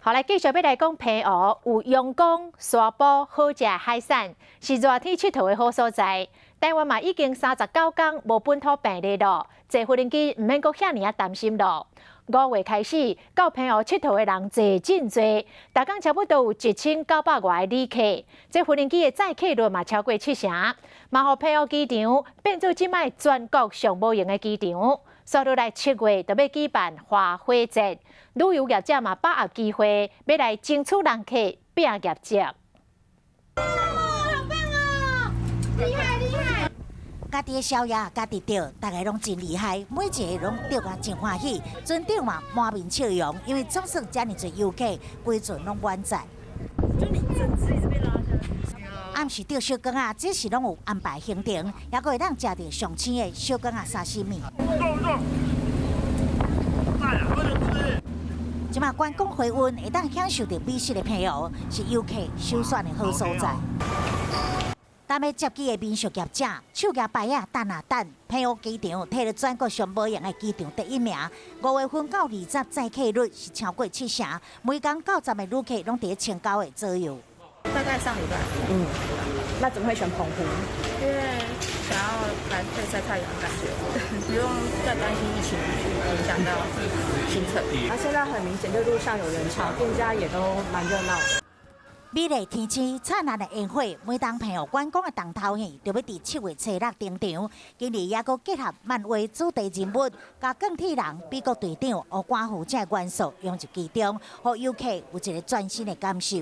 好来，继续要来讲澎湖有阳光、沙坡、好食海产，是热天佚佗的好所在。台湾嘛已经39天无本土病例咯，坐飞机唔免阁遐尔担心咯。5月开始，到澎湖佚佗的人真真多，大港差不多有1900外的旅客，这飞机的载客率嘛超过70%，嘛互澎湖机场变做即摆全国上无用的机场。所以来7月就要举办花火节，旅游业者嘛把握机会，要来争取人客拼业绩。好棒哦！厉害厉害！家己的小爷家己钓，大家拢真厉害，每一个拢钓甲真欢喜，船长嘛满面笑容，因为总算遮尔侪游客，规船拢满载。就你整只一直被拉下来。暗时钓小竿啊，这是拢有安排行程，也阁会当食到上青的小竿啊沙西米。即马观光回温，会当享受到美食的澎湖，是游客首选的好所在。当要接机的民俗业者，手举牌啊，等啊等，澎湖机场摕了全国上无用的机场第1名。5月份到20载客率是超过70%，每天90个旅客拢伫1900个左右。大概上礼拜。那怎么会选澎湖？因为想要来可以晒太阳的感觉，不用再担心疫情去影响到行程。那现在很明显，就路上有人潮，店家也都蛮热闹的。美丽天气、灿烂的烟火，每当澎湖观光的重头戏，就要伫7月初6登场。今日也阁结合漫威主题人物，甲钢铁人、美国队长、黑寡妇这元素融入其中，互游客有一个全新的感受。